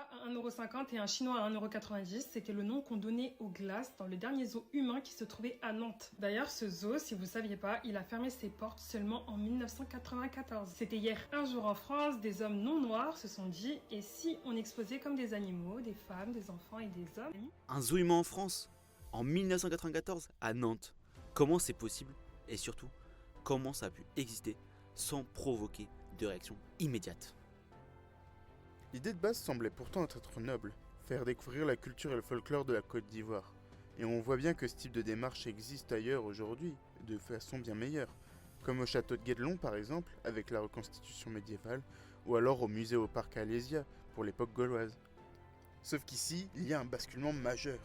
chat à 1,50 € et un chinois à 1,90 €, c'était le nom qu'on donnait aux glaces dans le dernier zoo humain qui se trouvait à Nantes. D'ailleurs, ce zoo, si vous ne saviez pas, il a fermé ses portes seulement en 1994. C'était hier. Un jour en France, des hommes non noirs se sont dit « Et si on exposait comme des animaux, des femmes, des enfants et des hommes ?» Un zoo humain en France, en 1994, à Nantes. Comment c'est possible? Et surtout, comment ça a pu exister sans provoquer de réaction immédiate? L'idée de base semblait pourtant être noble, faire découvrir la culture et le folklore de la Côte d'Ivoire. Et on voit bien que ce type de démarche existe ailleurs aujourd'hui, de façon bien meilleure, comme au château de Guédelon par exemple, avec la reconstitution médiévale, ou alors au musée au parc Alésia, pour l'époque gauloise. Sauf qu'ici, il y a un basculement majeur.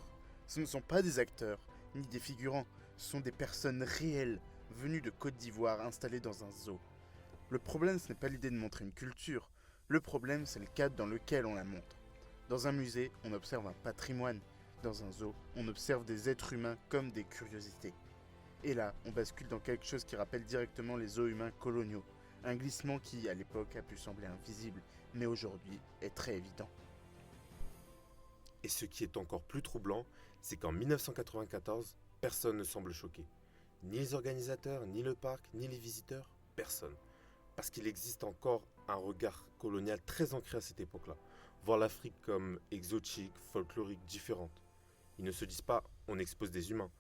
Ce ne sont pas des acteurs, ni des figurants, ce sont des personnes réelles, venues de Côte d'Ivoire, installées dans un zoo. Le problème, ce n'est pas l'idée de montrer une culture, le problème, c'est le cadre dans lequel on la montre. Dans un musée, on observe un patrimoine. Dans un zoo, on observe des êtres humains comme des curiosités. Et là, on bascule dans quelque chose qui rappelle directement les zoos humains coloniaux. Un glissement qui, à l'époque, a pu sembler invisible, mais aujourd'hui est très évident. Et ce qui est encore plus troublant, c'est qu'en 1994, personne ne semble choqué. Ni les organisateurs, ni le parc, ni les visiteurs, personne. Parce qu'il existe encore un regard colonial très ancré à cette époque-là. Voir l'Afrique comme exotique, folklorique, différente. Ils ne se disent pas « on expose des humains ».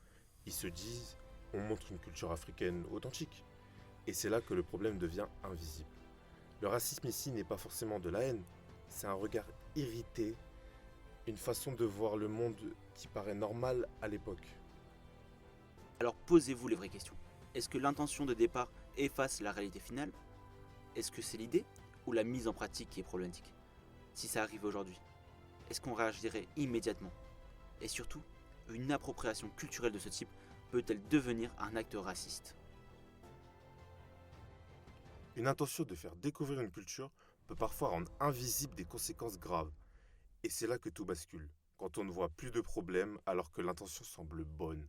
Ils se disent « on montre une culture africaine authentique ». Et c'est là que le problème devient invisible. Le racisme ici n'est pas forcément de la haine. C'est un regard irrité, une façon de voir le monde qui paraît normale à l'époque. Alors posez-vous les vraies questions. Est-ce que l'intention de départ efface la réalité finale? Est-ce que c'est l'idée ou la mise en pratique qui est problématique? Si ça arrive aujourd'hui, est-ce qu'on réagirait immédiatement? Et surtout, une appropriation culturelle de ce type peut-elle devenir un acte raciste? Une intention de faire découvrir une culture peut parfois rendre invisibles des conséquences graves. Et c'est là que tout bascule, quand on ne voit plus de problème alors que l'intention semble bonne.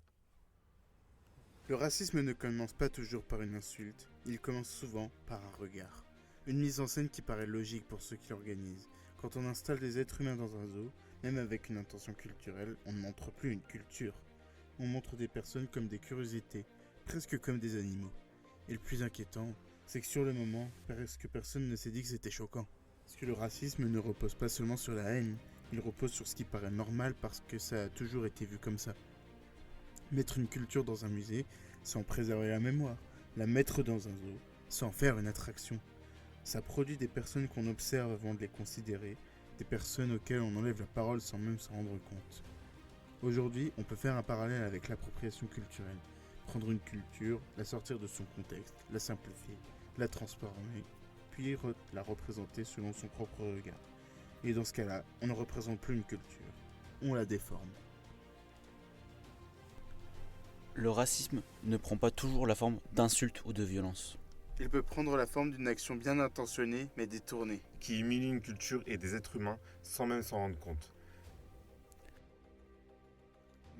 Le racisme ne commence pas toujours par une insulte, il commence souvent par un regard. Une mise en scène qui paraît logique pour ceux qui l'organisent. Quand on installe des êtres humains dans un zoo, même avec une intention culturelle, on ne montre plus une culture. On montre des personnes comme des curiosités, presque comme des animaux. Et le plus inquiétant, c'est que sur le moment, presque personne ne s'est dit que c'était choquant. Parce que le racisme ne repose pas seulement sur la haine, il repose sur ce qui paraît normal parce que ça a toujours été vu comme ça. Mettre une culture dans un musée, c'est en préserver la mémoire. La mettre dans un zoo, c'est en faire une attraction. Ça produit des personnes qu'on observe avant de les considérer, des personnes auxquelles on enlève la parole sans même s'en rendre compte. Aujourd'hui, on peut faire un parallèle avec l'appropriation culturelle. Prendre une culture, la sortir de son contexte, la simplifier, la transformer, puis la représenter selon son propre regard. Et dans ce cas-là, on ne représente plus une culture, on la déforme. Le racisme ne prend pas toujours la forme d'insultes ou de violences. Il peut prendre la forme d'une action bien intentionnée mais détournée. Qui humilie une culture et des êtres humains sans même s'en rendre compte.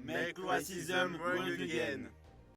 Make racism great again.